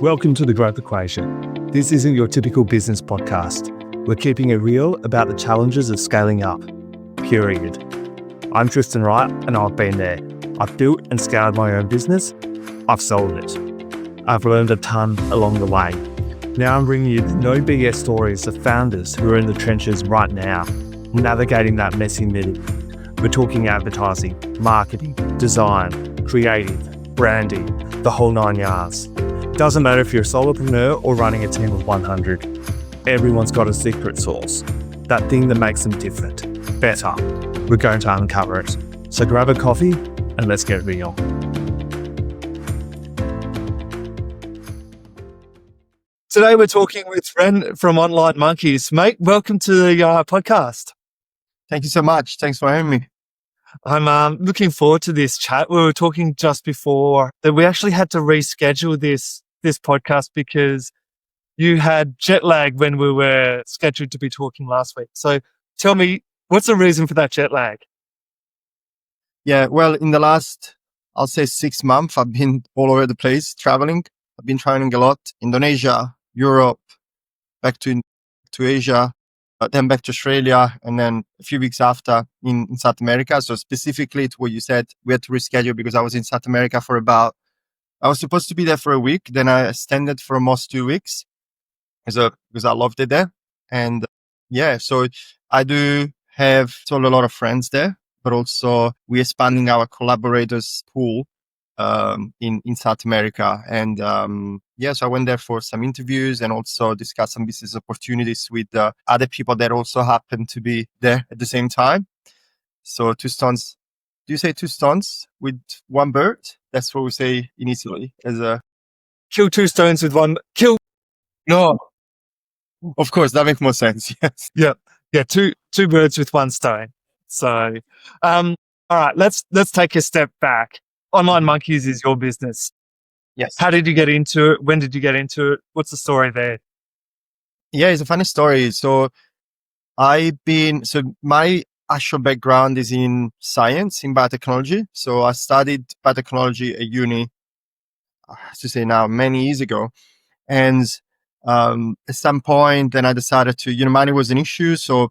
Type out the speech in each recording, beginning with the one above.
Welcome to The Growth Equation. This isn't your typical business podcast. We're keeping it real about the challenges of scaling up, period. I'm Tristan Wright, and I've been there. I've built and scaled my own business. I've sold it. I've learned a ton along the way. Now I'm bringing you the no BS stories of founders who are in the trenches right now, navigating that messy middle. We're talking advertising, marketing, design, creative, branding, the whole 9 yards. Doesn't matter if you're a solopreneur or running a team of 100. Everyone's got a secret sauce. That thing that makes them different, better. We're going to uncover it. So grab a coffee and let's get real. Today we're talking with Ren from Online Monkeys. Mate, welcome to the podcast. Thank you so much. Thanks for having me. I'm looking forward to this chat. We were talking just before that we actually had to reschedule this podcast because you had jet lag when we were scheduled to be talking last week. So tell me, what's the reason for that jet lag? Yeah, well, in the last, I'll say 6 months, I've been all over the place traveling. I've been traveling a lot. Indonesia, Europe, back to Asia, then back to Australia, and then a few weeks after in South America. So specifically to what you said, we had to reschedule because I was in South America I was supposed to be there for a week. Then I extended for almost 2 weeks because I loved it there. And yeah, so I do have still a lot of friends there, but also we're expanding our collaborators pool in South America. And so I went there for some interviews and also discussed some business opportunities with other people that also happen to be there at the same time. So two stones. Do you say two stones with one bird? That's what we say in Italy. Kill two stones with one. No, of course, that makes more sense. Yes. Yeah. Two birds with one stone. So, all right, let's take a step back. Online Monkeys is your business. Yes. How did you get into it? When did you get into it? What's the story there? Yeah, it's a funny story. So my actual background is in science, in biotechnology. So I studied biotechnology at uni, I have to say now, many years ago. And at some point, then I decided to, money was an issue. So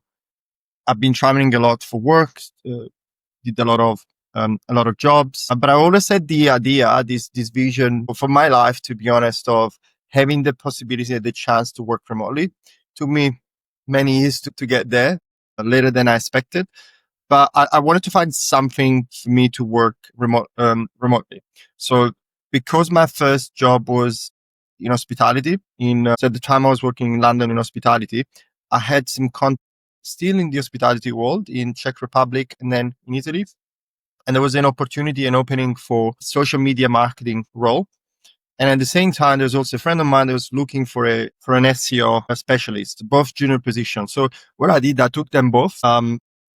I've been traveling a lot for work, did a lot of jobs. But I always had the idea, this vision for my life, to be honest, of having the possibility and the chance to work remotely. Took me many years to get there, later than I expected. But I wanted to find something for me to work remotely. So because my first job was in hospitality, so at the time I was working in London in hospitality, I had some still in the hospitality world in Czech Republic and then in Italy. And there was an opportunity, an opening for social media marketing role. And at the same time, there's also a friend of mine that was looking for an SEO specialist, both junior positions. So what I did, I took them both. I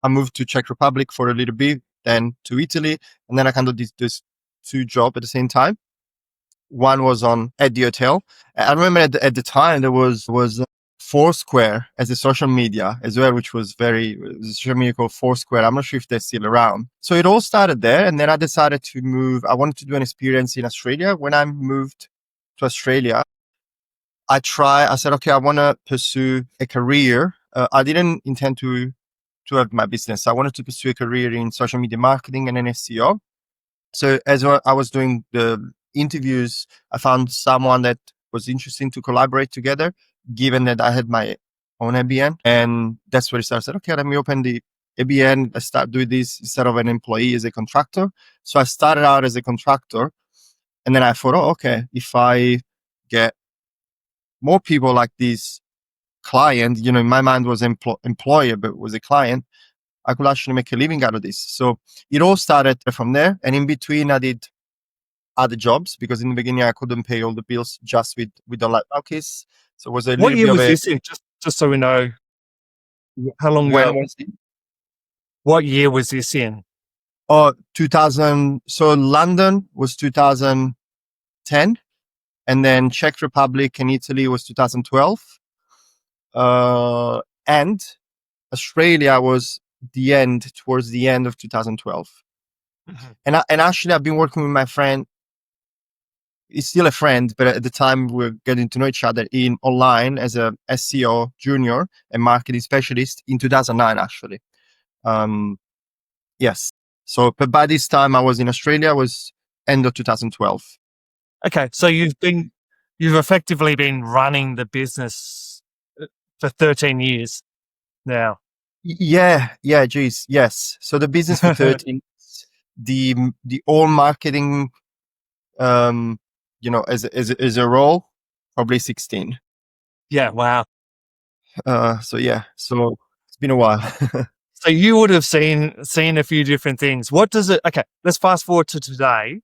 moved to Czech Republic for a little bit, then to Italy, and then I can do these two jobs at the same time. One was at the hotel. I remember at the time there was Foursquare as a social media as well, which was a social media called Foursquare. I'm not sure if they're still around. So it all started there. And then I decided to move. I wanted to do an experience in Australia. When I moved to Australia, I said, okay, I want to pursue a career. I didn't intend to have my business. I wanted to pursue a career in social media marketing and an SEO. So as I was doing the interviews, I found someone that was interesting to collaborate together, given that I had my own ABN. And that's where I started. I said, okay, let me open the ABN. I start doing this instead of an employee as a contractor. So I started out as a contractor. And then I thought, okay, if I get more people like this client, in my mind was employer, but was a client, I could actually make a living out of this. So it all started from there. And in between, I did other jobs because in the beginning, I couldn't pay all the bills just with Online Monkeys. So it was a little bit of What year was this in? Just so we know how long ago. Was it? What year was this in? 2000. So London was 2010. And then Czech Republic and Italy was 2012. And Australia was towards the end of 2012. Mm-hmm. And actually, I've been working with my friend he's still a friend, but at the time we're getting to know each other in online as a SEO junior and marketing specialist in 2009, actually. Yes. So, but by this time I was in Australia, was end of 2012. Okay, so you've effectively been running the business for 13 years now. Yeah, geez, yes. So the business for 13, the all marketing, as a role, probably 16. Yeah, wow. So yeah, so it's been a while. So you would have seen a few different things. What does it? Okay, let's fast forward to today.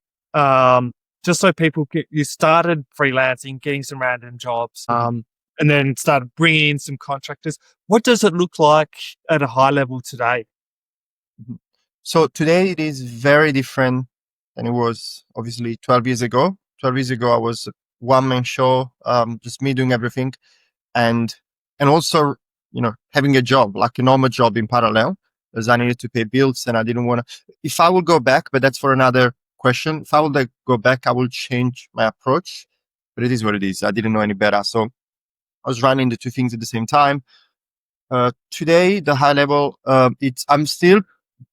Just so people get, you started freelancing, getting some random jobs, and then started bringing in some contractors. What does it look like at a high level today? So today it is very different than it was obviously 12 years ago. 12 years ago, I was a one-man show, just me doing everything. And also, having a job, like a normal job in parallel, because I needed to pay bills and I didn't want to. If I would go back, but that's for another question. If I would go back, I will change my approach, but it is what it is. I didn't know any better. So I was running the two things at the same time. Today, the high level, I'm still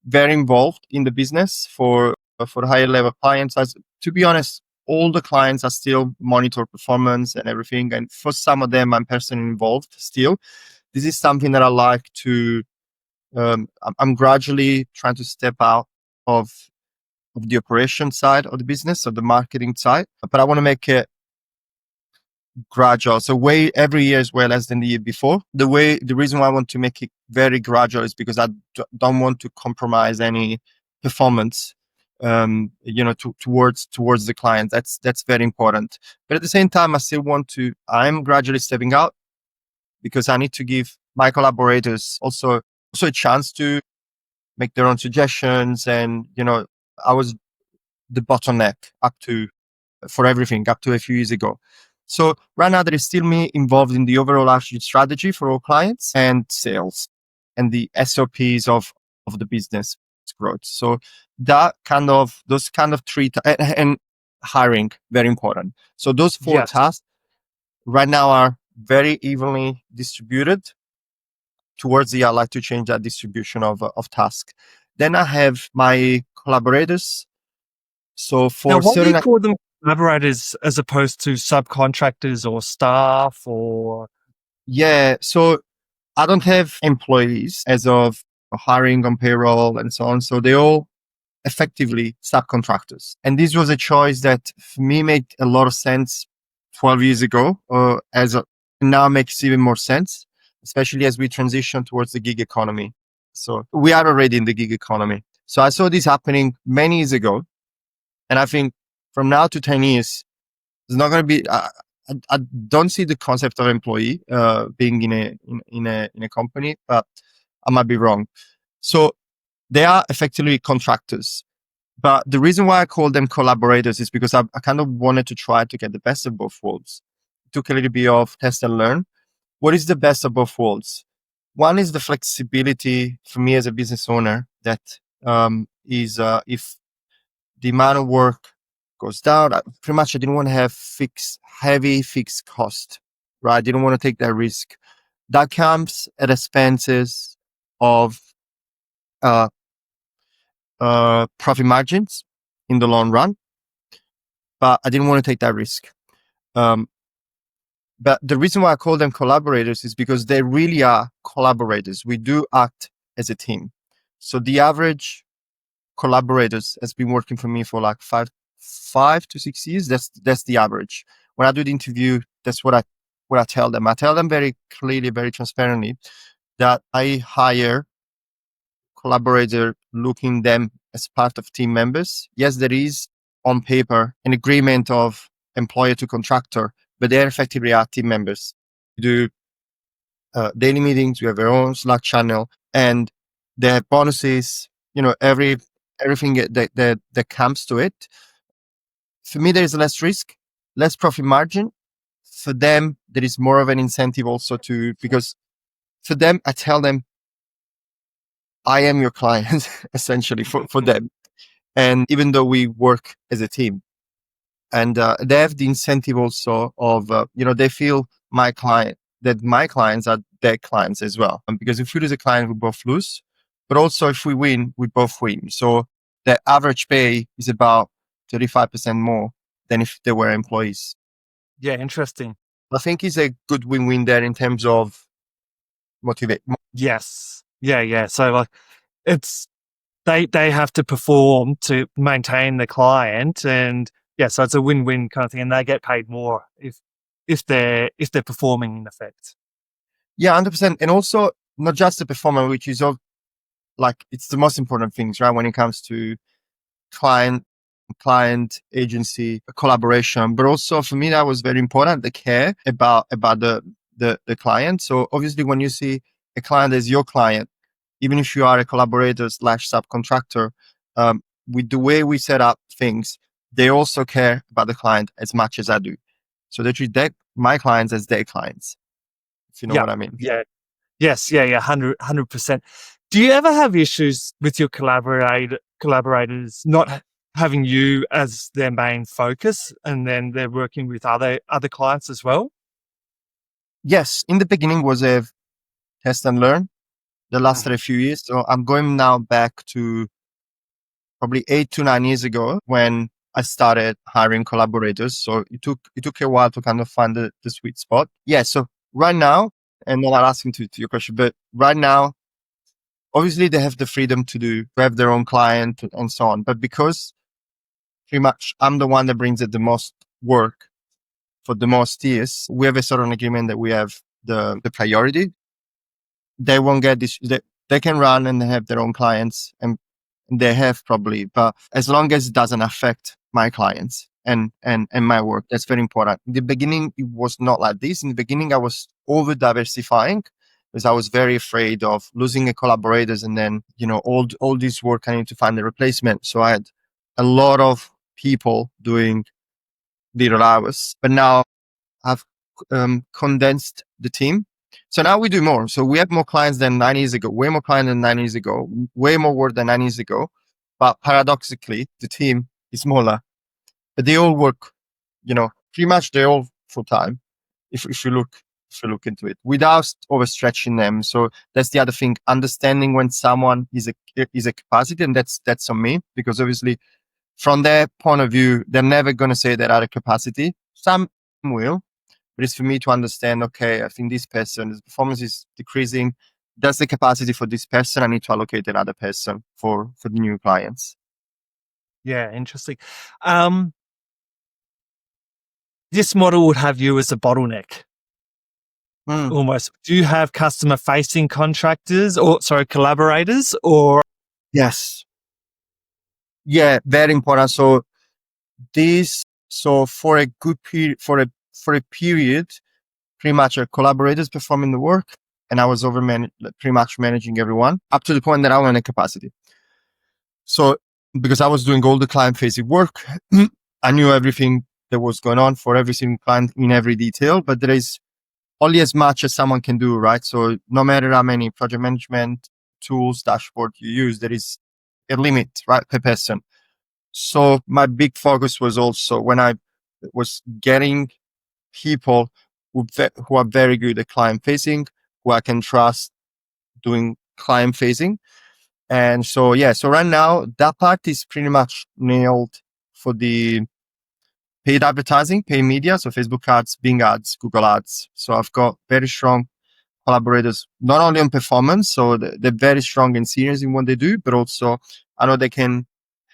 very involved in the business for the higher level clients. As to be honest, all the clients are still monitor performance and everything, and for some of them, I'm personally involved still. This is something that I like to. I'm gradually trying to step out of the operation side of the business, of the marketing side, but I want to make it gradual. So way every year is way less than the year before. The reason why I want to make it very gradual is because I don't want to compromise any performance, towards the client. That's very important. But at the same time, I'm gradually stepping out because I need to give my collaborators also a chance to make their own suggestions. And, I was the bottleneck for everything up to a few years ago. So right now there is still me involved in the overall strategy for all clients and sales and the SOPs of the business growth. So those kind of three, and hiring, very important. So those four Yes. tasks right now are very evenly distributed towards I like to change that distribution of tasks. Then I have my collaborators. So Now, for why do you certain, call them collaborators as opposed to subcontractors or staff or? yeah, so I don't have employees as of hiring on payroll and so on. So they all effectively subcontractors. And this was a choice that for me made a lot of sense 12 years ago, now makes even more sense, especially as we transition towards the gig economy. So we are already in the gig economy. So I saw this happening many years ago. And I think from now to 10 years, there's not going to be, I don't see the concept of employee being in a company, but I might be wrong. So they are effectively contractors. But the reason why I call them collaborators is because I kind of wanted to try to get the best of both worlds. It took a little bit of test and learn. What is the best of both worlds? One is the flexibility for me as a business owner that is if the amount of work goes down, pretty much I didn't want to have heavy fixed cost, right? I didn't want to take that risk. That comes at expenses of profit margins in the long run, but I didn't want to take that risk. But the reason why I call them collaborators is because they really are collaborators. We do act as a team. So the average collaborators has been working for me for like 5 to 6 years. That's the average. When I do the interview, that's what I tell them. I tell them very clearly, very transparently that I hire collaborator looking them as part of team members. Yes, there is on paper an agreement of employer to contractor, but they're effectively our team members. We do daily meetings. We have our own Slack channel, and they have bonuses. Everything that comes to it. For me, there is less risk, less profit margin. For them, there is more of an incentive also because for them, I tell them, I am your client essentially for them. And even though we work as a team. And they have the incentive also of, they feel that my clients are their clients as well. Because if we lose a client, we both lose. But also if we win, we both win. So the average pay is about 35% more than if they were employees. Yeah, interesting. I think it's a good win-win there in terms of motivate. Yes. Yeah, yeah. So like it's they have to perform to maintain the client, and yeah, so it's a win-win kind of thing, and they get paid more if they're performing in effect. Yeah, 100%. And also not just the performer, which is like, it's the most important things, right? When it comes to client agency collaboration, but also for me that was very important, the care about the client. So obviously when you see a client as your client, even if you are a collaborator / subcontractor, with the way we set up things, they also care about the client as much as I do. So they treat my clients as their clients, if you know Yeah. what I mean. Yeah. Yes. Yeah. Yeah. 100%. Do you ever have issues with your collaborators not having you as their main focus, and then they're working with other clients as well? Yes, in the beginning was a test and learn. The last Mhm. a few years. So I'm going now back to probably 8 to 9 years ago when I started hiring collaborators. So it took a while to kind of find the sweet spot. Yeah. So right now, and then I'll ask him to your question, but right now, obviously they have the freedom to have their own client and so on. But because pretty much I'm the one that brings it the most work for the most years, we have a sort of an agreement that we have the priority. They won't get this. They can run and they have their own clients, and they have probably, but as long as it doesn't affect my clients and my work, that's very important. In the beginning, it was not like this. In the beginning, I was over diversifying because I was very afraid of losing a collaborators, and then all this work I need to find a replacement. So I had a lot of people doing little hours, but now I've condensed the team. So now we do more. So we have more clients than 9 years ago, way more clients than 9 years ago, way more work than 9 years ago. But paradoxically, the team is smaller, but they all work, pretty much they're all full time. If you look into it without overstretching them. So that's the other thing, understanding when someone is a capacity, and that's on me, because obviously from their point of view, they're never going to say they're at a capacity. Some will, but it's for me to understand, okay, I think this person's performance is decreasing. That's the capacity for this person. I need to allocate another person for the new clients. Yeah, interesting. Um, this model would have you as a bottleneck Mm, almost. Do you have customer facing collaborators, or? yes. Yeah, very important. So for a good period, for a period, pretty much our collaborators performing the work, and I was pretty much managing everyone up to the point that I went at capacity. So because I was doing all the client facing work, I knew everything that was going on for every single client in every detail, but there is only as much as someone can do, right? So no matter how many project management tools, dashboard you use, there is a limit, right, per person. So my big focus was also when I was getting people who are very good at client facing, who I can trust doing client facing. And so, yeah, so right now that part is pretty much nailed for the paid advertising, paid media. So Facebook ads, Bing ads, Google ads. So I've got very strong collaborators, not only on performance. So they're very strong and serious in what they do, but also I know they can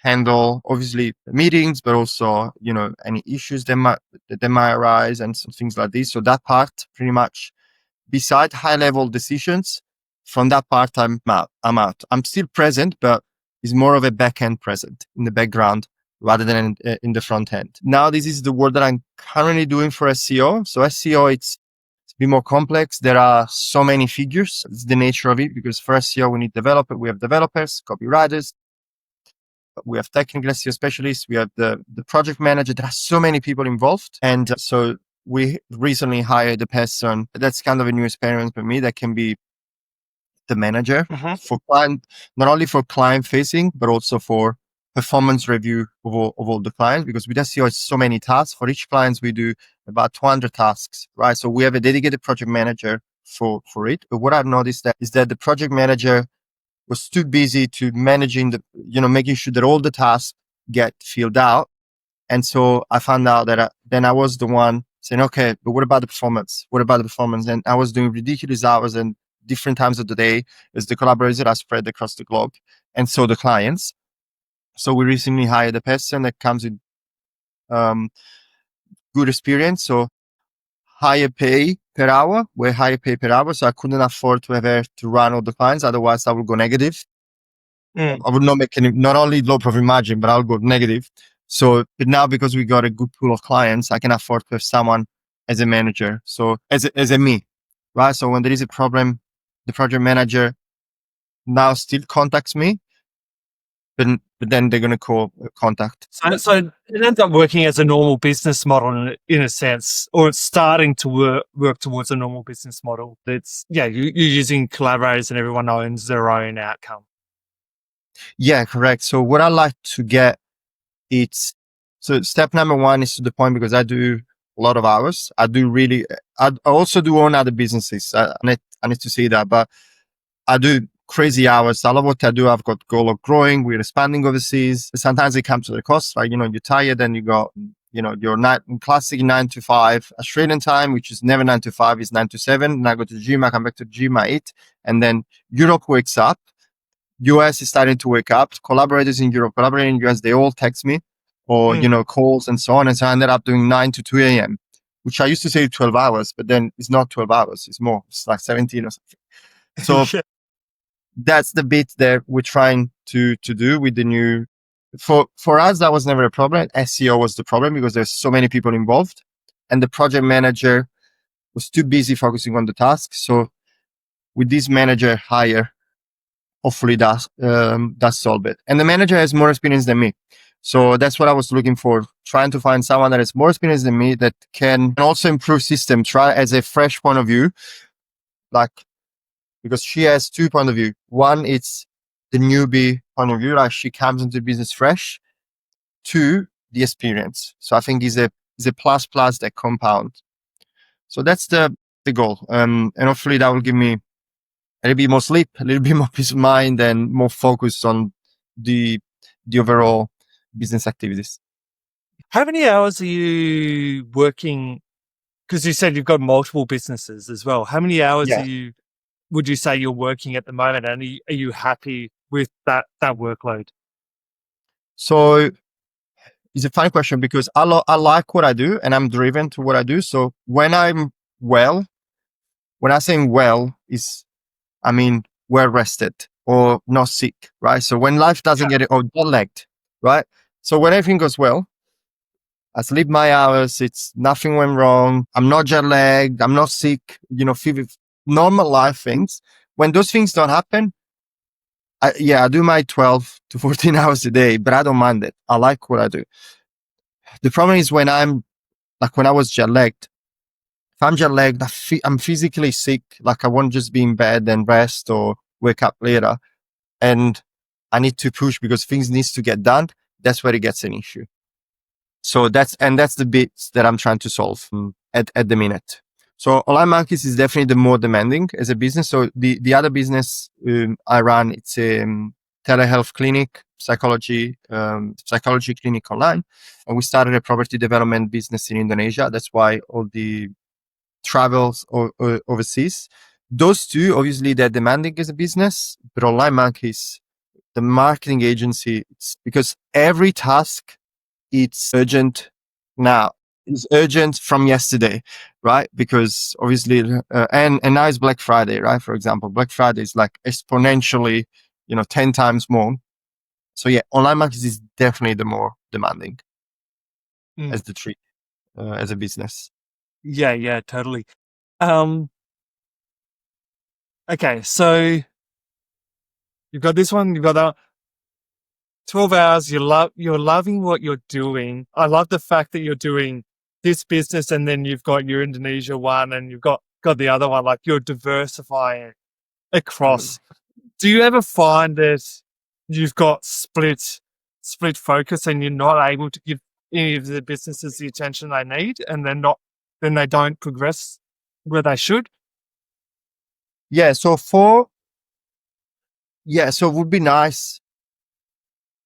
handle obviously meetings, but also, any issues that might arise and some things like this. So that part pretty much, beside high level decisions, from that part I'm out. I'm still present, but it's more of a back end present in the background rather than in the front end. Now this is the work that I'm currently doing for SEO. So SEO, it's a bit more complex. There are so many figures. It's the nature of it, because for SEO we need we have developers, copywriters, we have technical SEO specialists, we have the project manager. There are so many people involved. And so we recently hired a person that's kind of a new experience for me, that can be the manager Mhm. for client, not only for client facing, but also for performance review of all the clients, because with SEO, it's so many tasks. For each client, we do about 200 tasks, right? So we have a dedicated project manager for it. But what I've noticed is that the project manager was too busy to managing making sure that all the tasks get filled out. And so I found out that then I was the one saying, okay, but what about the performance? What about the performance? And I was doing ridiculous hours and different times of the day as the collaborators are spread across the globe. And so the clients. So we recently hired a person that comes with good experience. So higher pay per hour, way higher pay per hour. So I couldn't afford to have her to run all the clients. Otherwise I would go negative. Mm. I would not make any, not only low profit margin, but I'll go negative. So, but now because we got a good pool of clients, I can afford to have someone as a manager. So as a me, right? So when there is a problem, the project manager now still contacts me, but then they're going to contact. So it ends up working as a normal business model in a sense, or it's starting to work towards a normal business model. It's, you're using collaborators and everyone owns their own outcome. Yeah, correct. So what I like to get, so step number one is to the point, because I do a lot of hours. I also do own other businesses. I need to say that, but I do crazy hours. I love what I do. I've got goal of growing. We're expanding overseas. Sometimes it comes to the cost, right? You're tired and you got, your classic 9 to 5 Australian time, which is never 9 to 5, is 9 to 7. And I go to the gym. I come back to the gym. I eat, and then Europe wakes up. US is starting to wake up. Collaborators in Europe, collaborating in US, they all text me or, calls and so on. And so I ended up doing 9 to 2 a.m., which I used to say 12 hours, but then it's not 12 hours. It's more. It's like 17 or something. So that's the bit that we're trying to do with the new. For us, that was never a problem. SEO was the problem because there's so many people involved, and the project manager was too busy focusing on the task. So with this manager hire, hopefully that solve it. And the manager has more experience than me. So that's what I was looking for, trying to find someone that has more experience than me that can also improve system, try as a fresh point of view, because she has 2 point of view. One, it's the newbie point of view, like she comes into business fresh. 2, the experience. So I think is a plus that compound. So that's the goal. And hopefully that will give me a little bit more sleep, a little bit more peace of mind, and more focus on the overall business activities. How many hours are you working? Because you said you've got multiple businesses as well. How many hours would you say you're working at the moment? And are you happy with that workload? So it's a fun question because I like what I do and I'm driven to what I do. So when I'm well, when I say well, I mean well rested or not sick, right? So when life doesn't get it, or jet lagged, right? So when everything goes well, I sleep my hours. It's nothing went wrong. I'm not jet lagged. I'm not sick. Fever, normal life things. When those things don't happen, I do my 12 to 14 hours a day, but I don't mind it. I like what I do. The problem is when I'm when I was jet lagged. If I'm jet lagged, I'm physically sick. Like I won't just be in bed and rest or wake up later, and I need to push because things needs to get done. That's where it gets an issue. So that's the bits that I'm trying to solve at the minute. So online markets is definitely the more demanding as a business. So the other business I run, it's a telehealth clinic, psychology clinic online, and we started a property development business in Indonesia. That's why all the travels overseas. Those two, obviously, they're demanding as a business, but online markets, the marketing agency, it's because every task, it's urgent now. It's urgent from yesterday, right? Because obviously, and now it's Black Friday, right? For example, Black Friday is like exponentially, 10 times more. So yeah, online markets is definitely the more demanding as the tree, as a business. Yeah, totally. Okay, so you've got this one, you've got that 12 hours. You're loving what you're doing. I love the fact that you're doing this business and then you've got your Indonesia one and you've got the other one, like you're diversifying across. Do you ever find that you've got split split focus and you're not able to give any of the businesses the attention they need, and then they don't progress where they should. Yeah. So it would be nice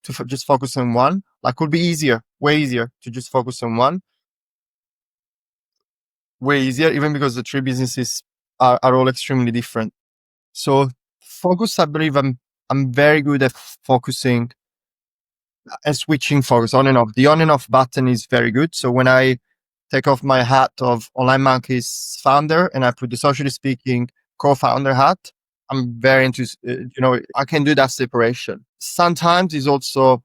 to just focus on one. Like, would be easier, way easier to just focus on one. Way easier, even because the three businesses are all extremely different. So focus, I believe I'm very good at focusing and switching focus on and off. The on and off button is very good. So when I take off my hat of Online Monkeys founder and I put the socially speaking co-founder hat, I'm very into, I can do that separation. Sometimes it's also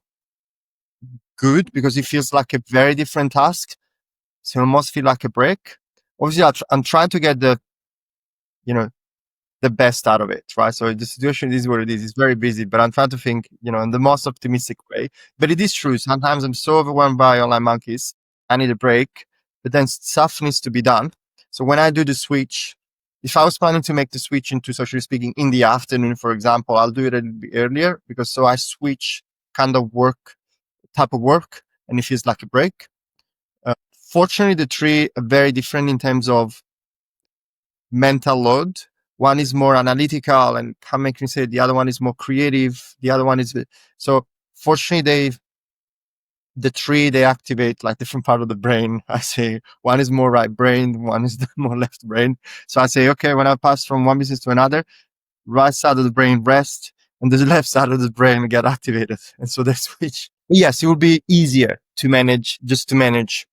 good because it feels like a very different task. So it almost feel like a break. Obviously, I'm trying to get the best out of it, right? So the situation is what it is. It's very busy, but I'm trying to think, in the most optimistic way. But it is true. Sometimes I'm so overwhelmed by Online Monkeys. I need a break, but then stuff needs to be done. So when I do the switch, if I was planning to make the switch into socially speaking in the afternoon, for example, I'll do it a little bit earlier because so I switch kind of type of work and it feels like a break. Fortunately, the three are very different in terms of mental load. One is more analytical and can make me say the other one is more creative. The other one is so fortunately the three they activate like different part of the brain. I say one is more right brain, one is more left brain. So I say, okay, when I pass from one business to another, right side of the brain rest and the left side of the brain get activated. And so they switch. Yes, it would be easier to manage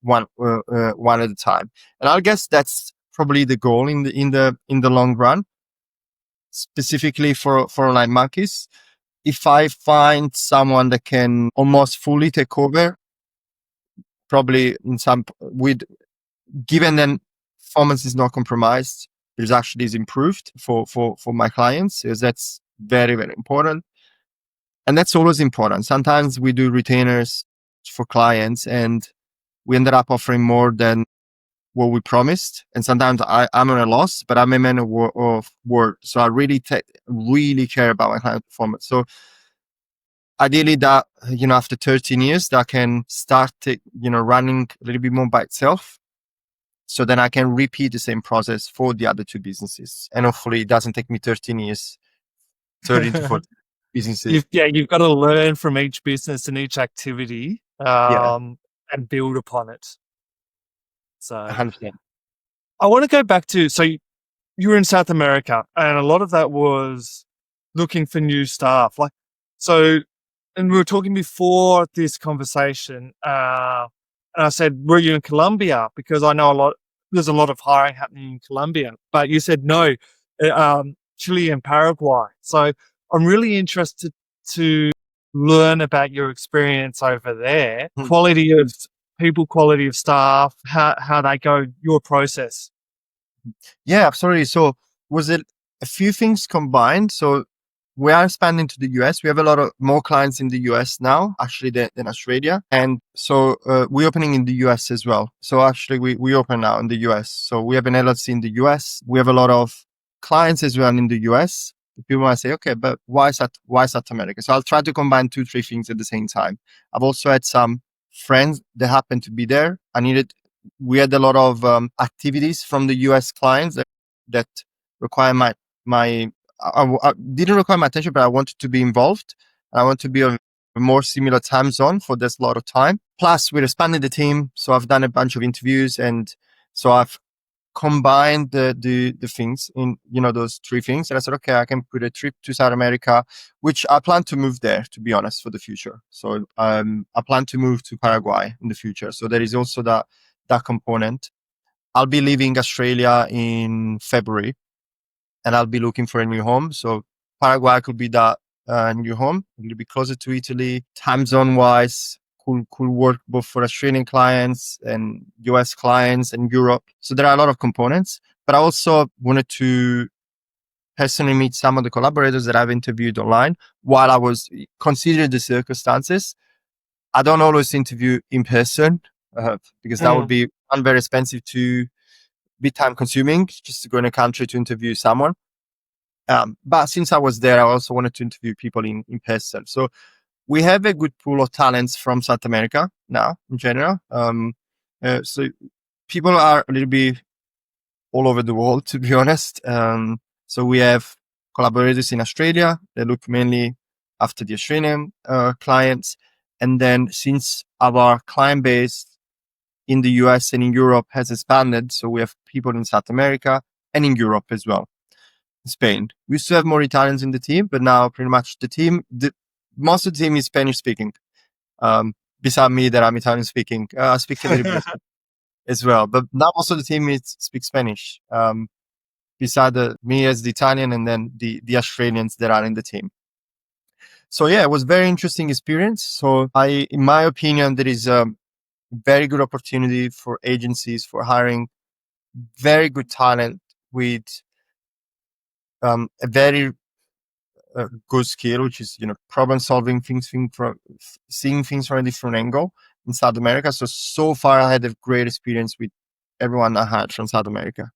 one at a time. And I guess that's probably the goal in the long run, specifically for Online Monkeys. If I find someone that can almost fully take over, probably given then performance is not compromised, there's actually is improved for my clients, because that's very, very important. And that's always important. Sometimes we do retainers for clients and we ended up offering more than what we promised. And sometimes I'm on a loss, but I'm a man of word. So I really care about my client performance. So ideally that, after 13 years, that can start, running a little bit more by itself. So then I can repeat the same process for the other two businesses. And hopefully it doesn't take me 13 years, 30 to 40 businesses. You've got to learn from each business and each activity, and build upon it. So 100%. I want to go back to, so you were in South America and a lot of that was looking for new staff. And we were talking before this conversation, and I said, were you in Colombia? Because I know there's a lot of hiring happening in Colombia, but you said no, Chile and Paraguay. So I'm really interested to learn about your experience over there, quality of people, quality of staff, how they go, your process. Yeah, absolutely. So was it a few things combined? So we are expanding to the US. We have a lot of more clients in the US now, actually, than Australia. And so we're opening in the US as well. So actually we open now in the US. So we have an LLC in the US. We have a lot of clients as well in the US. People might say, okay, but why South America? So I'll try to combine 2-3 things at the same time. I've also had some friends that happen to be there. We had a lot of activities from the US clients that require I didn't require my attention, but I wanted to be involved. I want to be on a more similar time zone for this lot of time. Plus, we're expanding the team. So I've done a bunch of interviews. And so I've combined the things in, those 3 things. And I said, okay, I can put a trip to South America, which I plan to move there, to be honest, for the future. So I plan to move to Paraguay in the future. So there is also that component. I'll be leaving Australia in February. And I'll be looking for a new home. So Paraguay could be that new home. It'll be closer to Italy, time zone wise. Could work both for Australian clients and US clients and Europe. So there are a lot of components. But I also wanted to personally meet some of the collaborators that I've interviewed online while I was considering the circumstances. I don't always interview in person because that would be very expensive, to be time consuming just to go in a country to interview someone. But since I was there, I also wanted to interview people in person. So we have a good pool of talents from South America now in general. So people are a little bit all over the world, to be honest. So we have collaborators in Australia. They look mainly after the Australian clients. And then since our client base in the US and in Europe has expanded, so we have people in South America and in Europe as well, Spain. We used to have more Italians in the team, but now pretty much most of the team is Spanish speaking. Beside me, that I'm Italian speaking, I speak a little bit as well, but now most of the team speaks Spanish. Beside me as the Italian and then the Australians that are in the team. So yeah, it was a very interesting experience. So in my opinion, there is a very good opportunity for agencies for hiring very good talent with a very good skill, which is, problem solving, seeing things from a different angle in South America. So far I had a great experience with everyone I had from South America.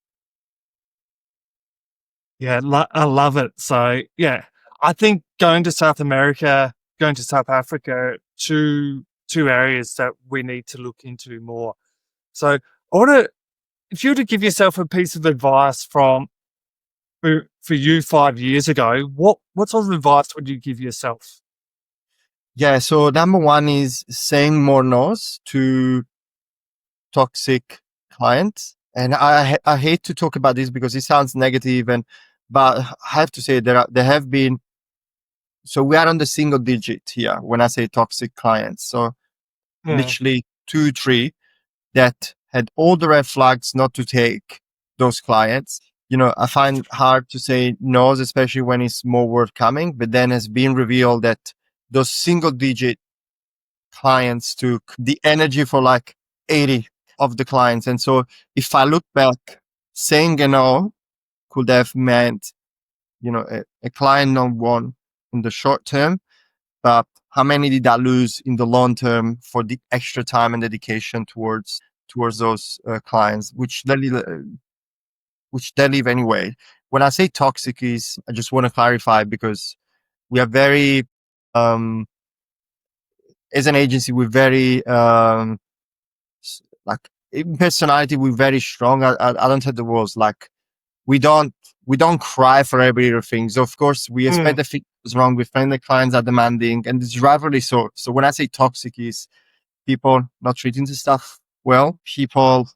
Yeah, I love it. So yeah, I think going to South America, going to South Africa, two areas that we need to look into more. So if you were to give yourself a piece of advice for you 5 years ago, what sort of advice would you give yourself? Yeah, so number one is saying more no's to toxic clients. And I hate to talk about this because it sounds negative, but I have to say there have been. So we are on the single digit here when I say toxic clients. So literally 2, 3 that had all the red flags not to take those clients. I find hard to say no, especially when it's more worth coming, but then has been revealed that those single digit clients took the energy for like 80 of the clients. And so if I look back, saying a no could have meant, a client not won in the short term, but how many did I lose in the long term for the extra time and dedication towards those clients, which they leave anyway. When I say toxic I just want to clarify because we are very, as an agency, we're very, like in personality, we're very strong. I don't have the words. Like we don't cry for every little thing. So of course we expect the thing is wrong. We find the clients are demanding, and it's rivalry. So when I say toxic is people not treating the staff well, people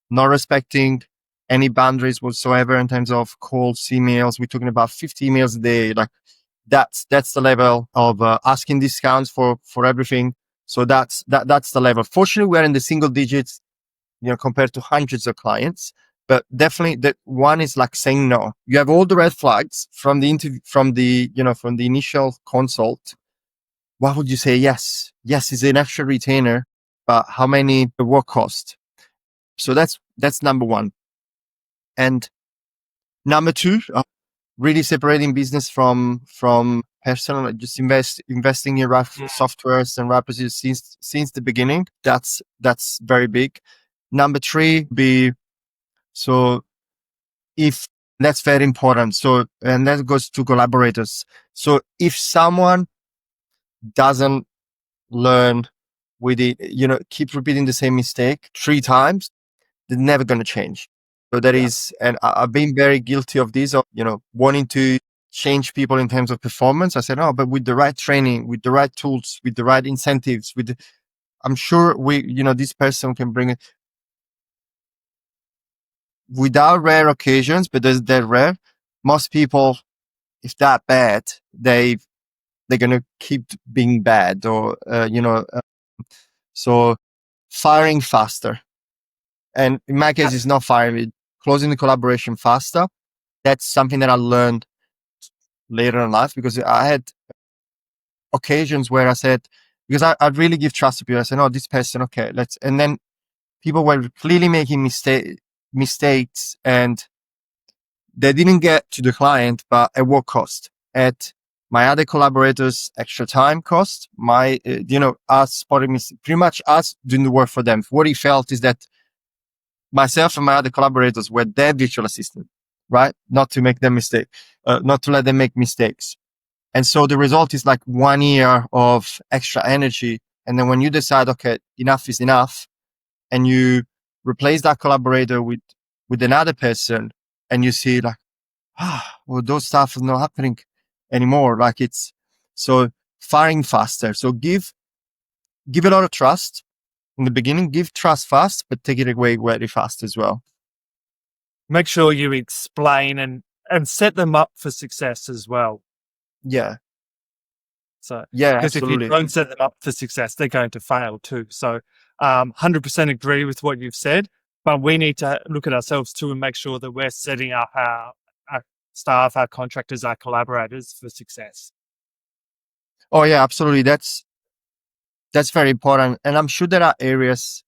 not respecting any boundaries whatsoever in terms of calls, emails. We're talking about 50 emails a day. Like that's the level of asking discounts for everything. So that's the level. Fortunately, we're in the single digits, compared to hundreds of clients. But definitely that one is like saying no. You have all the red flags from the interview, from the initial consult. Why would you say yes? Yes, it's an extra retainer, but how many the work cost? So that's number one. And number two, really separating business from personal, just investing in right softwares and right positions since the beginning. That's very big. Number three, if that's very important. So, and that goes to collaborators. So if someone doesn't learn with it, keep repeating the same mistake 3 times, they're never going to change. So that is, and I've been very guilty of this, of, wanting to change people in terms of performance. I said, oh, but with the right training, with the right tools, with the right incentives, I'm sure this person can bring it. Without rare occasions, but they're rare. Most people, if that bad, they're going to keep being bad or, so firing faster. And in my case, it's not firing, closing the collaboration faster. That's something that I learned later in life because I had occasions where I said, because I really give trust to people. I said, oh, this person, okay, and then people were clearly making mistakes and they didn't get to the client, but at what cost? At my other collaborators' extra time cost, us spotting pretty much us doing the work for them. What he felt is that myself and my other collaborators were their virtual assistant, right? Not to make them not to let them make mistakes. And so the result is like 1 year of extra energy. And then when you decide, okay, enough is enough, and you replace that collaborator with another person, and you see like, well, those stuff is not happening anymore. Like it's so firing faster. So give a lot of trust in the beginning, give trust fast, but take it away very fast as well. Make sure you explain and set them up for success as well. Yeah. So, Yeah, because if absolutely. you don't set them up for success, they're going to fail too. So, 100% agree with what you've said, but we need to look at ourselves too and make sure that we're setting up our staff, our contractors, our collaborators for success. Oh yeah, absolutely. That's very important. And I'm sure there are areas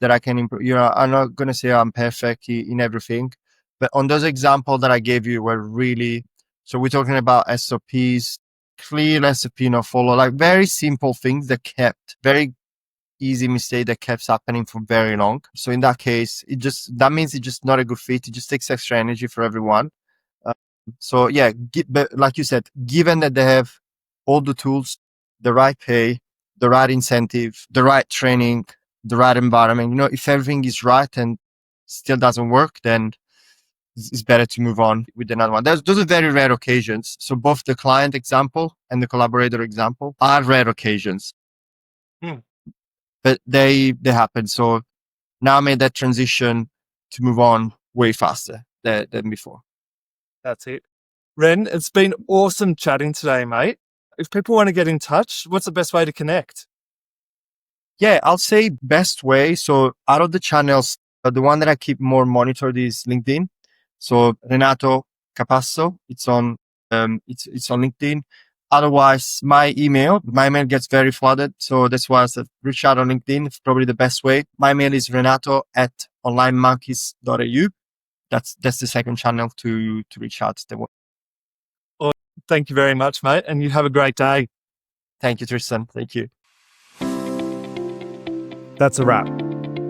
that I can improve. You know, I'm not going to say I'm perfect in everything, but on those examples that I gave you were really, so we're talking about SOPs, clear SOP, follow, like very simple things that kept very easy mistake that kept happening for very long. So in that case, that means it's just not a good fit. It just takes extra energy for everyone. So yeah, but like you said, given that they have all the tools, the right pay, the right incentive, the right training, the right environment, if everything is right and still doesn't work, then it's better to move on with another one. Those are very rare occasions. So both the client example and the collaborator example are rare occasions, but they happen. So now I made that transition to move on way faster than before. That's it. Ren, it's been awesome chatting today, mate. If people want to get in touch, what's the best way to connect? Yeah, I'll say best way. So out of the channels, the one that I keep more monitored is LinkedIn. So Renato Capasso, it's on it's on LinkedIn. Otherwise, my email gets very flooded. So that's why I said reach out on LinkedIn. It's probably the best way. My mail is renato@onlinemonkeys.eu. That's the second channel to reach out. Well, thank you very much, mate. And you have a great day. Thank you, Tristan. Thank you. That's a wrap.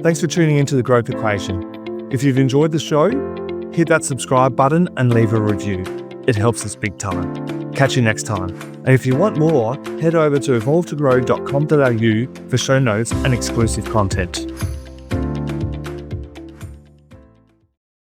Thanks for tuning into The Growth Equation. If you've enjoyed the show, hit that subscribe button and leave a review. It helps us big time. Catch you next time. And if you want more, head over to evolvetogrow.com.au for show notes and exclusive content.